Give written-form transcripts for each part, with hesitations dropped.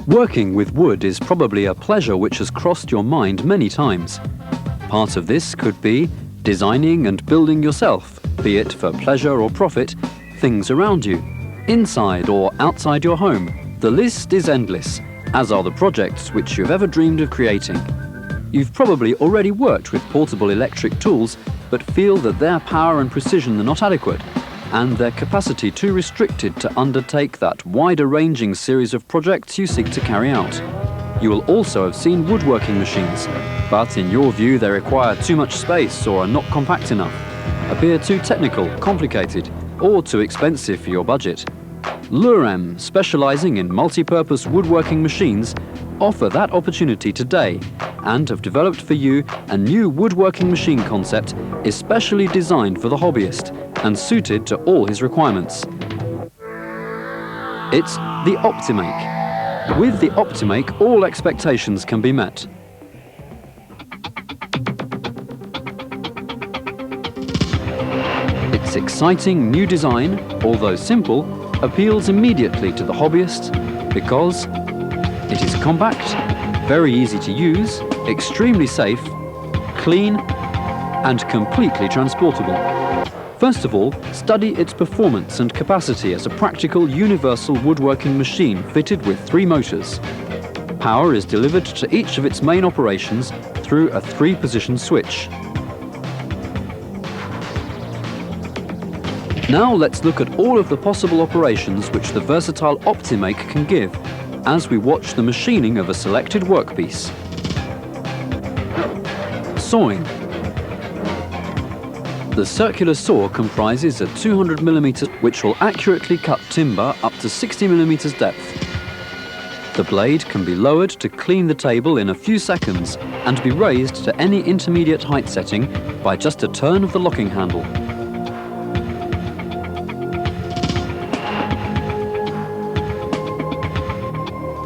Working with wood is probably a pleasure which has crossed your mind many times. Part of this could be designing and building yourself, be it for pleasure or profit, things around you, inside or outside your home. The list is endless, as are the projects which you've ever dreamed of creating. You've probably already worked with portable electric tools, but feel that their power and precision are not adequate, and their capacity too restricted to undertake that wider-ranging series of projects you seek to carry out. You will also have seen woodworking machines, but in your view they require too much space or are not compact enough, appear too technical, complicated, or too expensive for your budget. Lurem, specializing in multi-purpose woodworking machines, offer that opportunity today and have developed for you a new woodworking machine concept especially designed for the hobbyist and suited to all his requirements. It's the Optimake. With the Optimake, all expectations can be met. Its exciting new design, although simple, appeals immediately to the hobbyist because it is compact, very easy to use, extremely safe, clean, and completely transportable. First of all, study its performance and capacity as a practical universal woodworking machine fitted with 3 motors. Power is delivered to each of its main operations through a 3-position switch. Now let's look at all of the possible operations which the versatile Optimake can give as we watch the machining of a selected workpiece. Sawing. The circular saw comprises a 200mm which will accurately cut timber up to 60mm depth. The blade can be lowered to clean the table in a few seconds and be raised to any intermediate height setting by just a turn of the locking handle.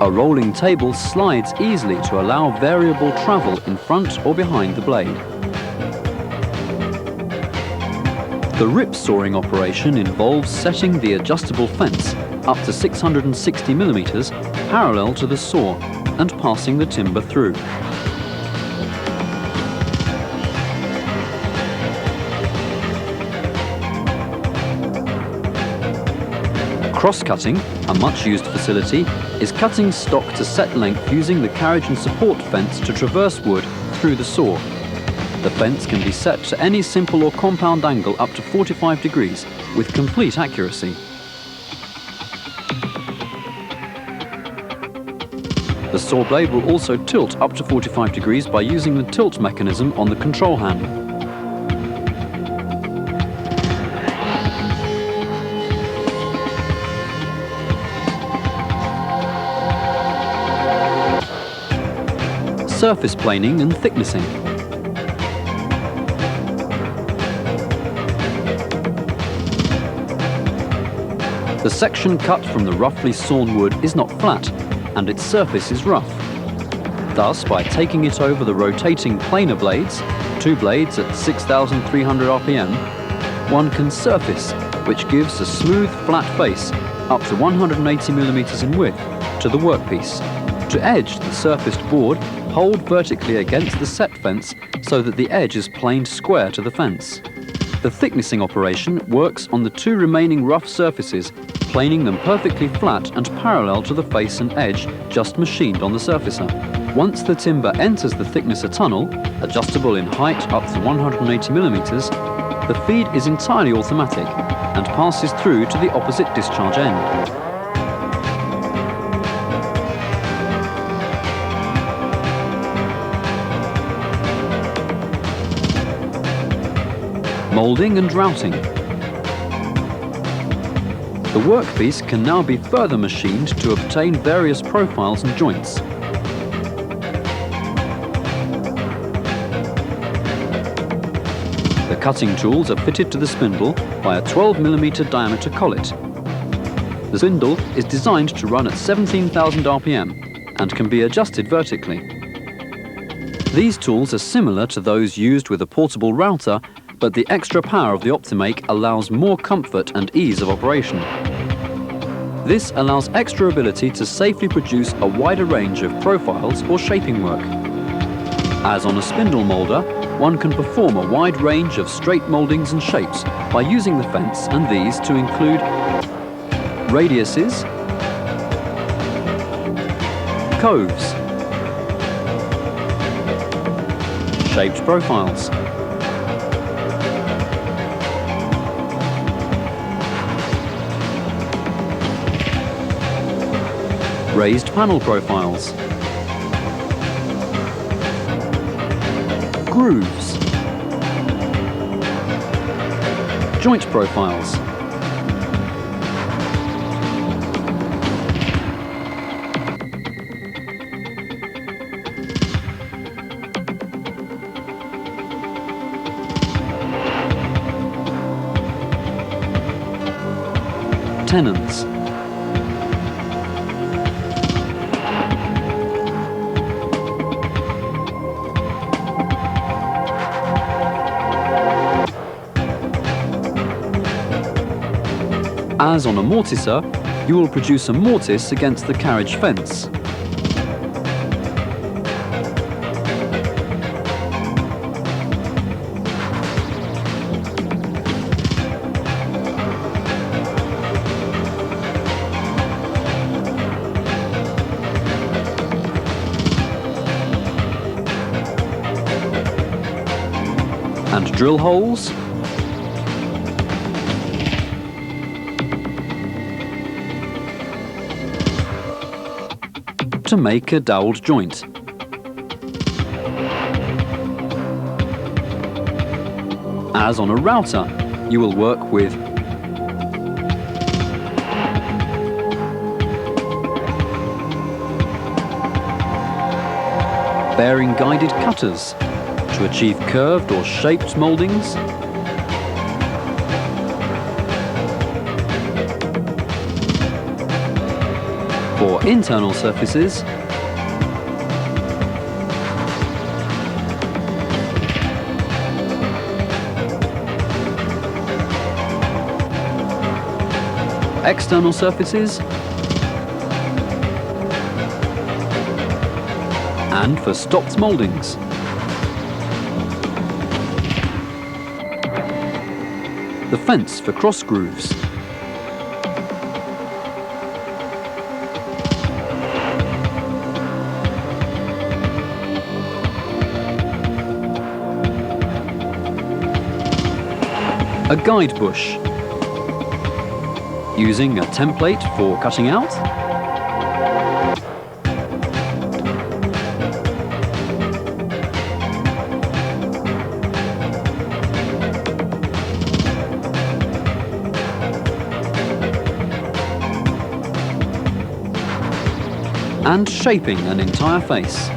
A rolling table slides easily to allow variable travel in front or behind the blade. The rip sawing operation involves setting the adjustable fence up to 660mm parallel to the saw and passing the timber through. Cross-cutting, a much-used facility, is cutting stock to set length using the carriage and support fence to traverse wood through the saw. The fence can be set to any simple or compound angle up to 45 degrees with complete accuracy. The saw blade will also tilt up to 45 degrees by using the tilt mechanism on the control handle. Surface planing and thicknessing. The section cut from the roughly sawn wood is not flat, and its surface is rough. Thus, by taking it over the rotating planer blades, 2 blades at 6,300 RPM, one can surface, which gives a smooth, flat face up to 180mm in width to the workpiece. To edge the surfaced board, hold vertically against the set fence so that the edge is planed square to the fence. The thicknessing operation works on the 2 remaining rough surfaces, planing them perfectly flat and parallel to the face and edge just machined on the surfacer. Once the timber enters the thicknesser tunnel, adjustable in height up to 180mm, the feed is entirely automatic and passes through to the opposite discharge end. Moulding and routing. The workpiece can now be further machined to obtain various profiles and joints. The cutting tools are fitted to the spindle by a 12mm diameter collet. The spindle is designed to run at 17,000 RPM and can be adjusted vertically. These tools are similar to those used with a portable router, but the extra power of the Optimake allows more comfort and ease of operation. This allows extra ability to safely produce a wider range of profiles or shaping work. As on a spindle moulder, one can perform a wide range of straight mouldings and shapes by using the fence and these to include radiuses, coves, shaped profiles, raised panel profiles, grooves, joint profiles, tenons, As on a mortiser, you will produce a mortise against the carriage fence. And drill holes, to make a dowelled joint. As on a router, you will work with bearing guided cutters to achieve curved or shaped mouldings, for internal surfaces, external surfaces, and for stopped mouldings. The fence for cross grooves. A guide bush, using a template for cutting out, and shaping an entire face.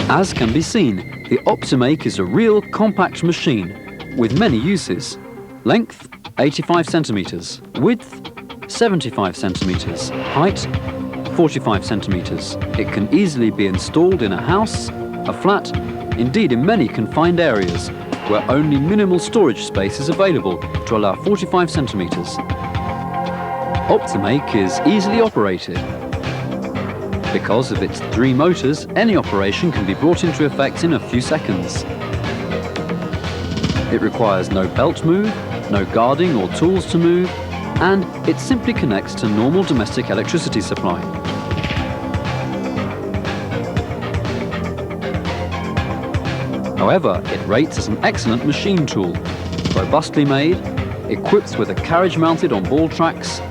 As can be seen, the Optimake is a real compact machine with many uses. Length 85 centimeters, width 75 centimeters, height 45 centimeters. It can easily be installed in a house, a flat, indeed in many confined areas where only minimal storage space is available to allow 45 centimeters. Optimake is easily operated. Because of its 3 motors, any operation can be brought into effect in a few seconds. It requires no belt move, no guarding or tools to move, and it simply connects to normal domestic electricity supply. However, it rates as an excellent machine tool, robustly made, equipped with a carriage mounted on ball tracks,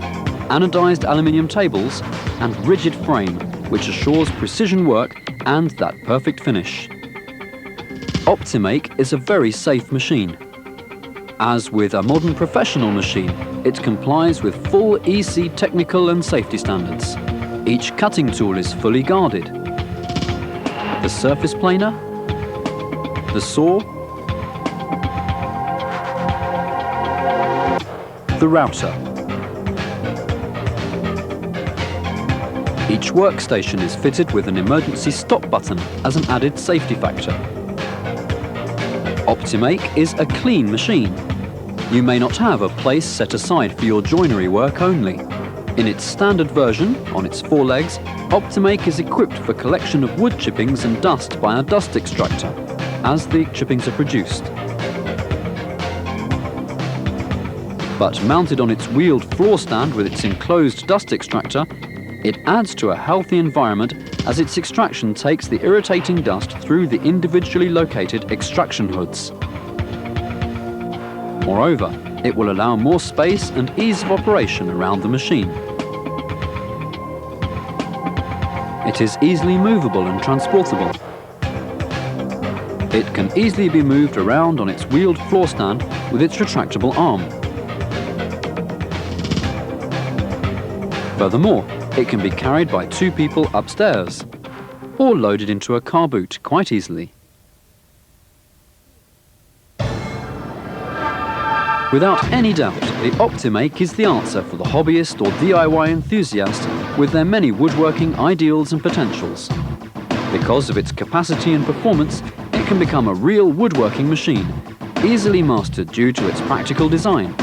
anodized aluminium tables, and rigid frame, which assures precision work and that perfect finish. Optimake is a very safe machine. As with a modern professional machine, it complies with full EC technical and safety standards. Each cutting tool is fully guarded. The surface planer, the saw, the router, Each workstation is fitted with an emergency stop button as an added safety factor. Optimake is a clean machine. You may not have a place set aside for your joinery work only. In its standard version, on its 4 legs, Optimake is equipped for collection of wood chippings and dust by a dust extractor, as the chippings are produced. But mounted on its wheeled floor stand with its enclosed dust extractor, it adds to a healthy environment as its extraction takes the irritating dust through the individually located extraction hoods. Moreover, it will allow more space and ease of operation around the machine. It is easily movable and transportable. It can easily be moved around on its wheeled floor stand with its retractable arm. Furthermore, it can be carried by 2 people upstairs, or loaded into a car boot quite easily. Without any doubt, the Optimake is the answer for the hobbyist or DIY enthusiast with their many woodworking ideals and potentials. Because of its capacity and performance, it can become a real woodworking machine, easily mastered due to its practical design.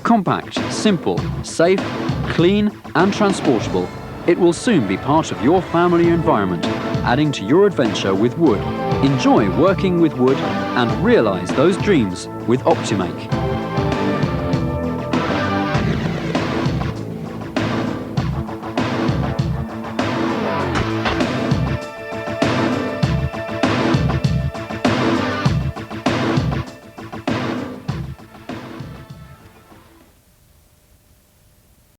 Compact, simple, safe, clean and transportable, it will soon be part of your family environment, adding to your adventure with wood. Enjoy working with wood and realize those dreams with Optimake.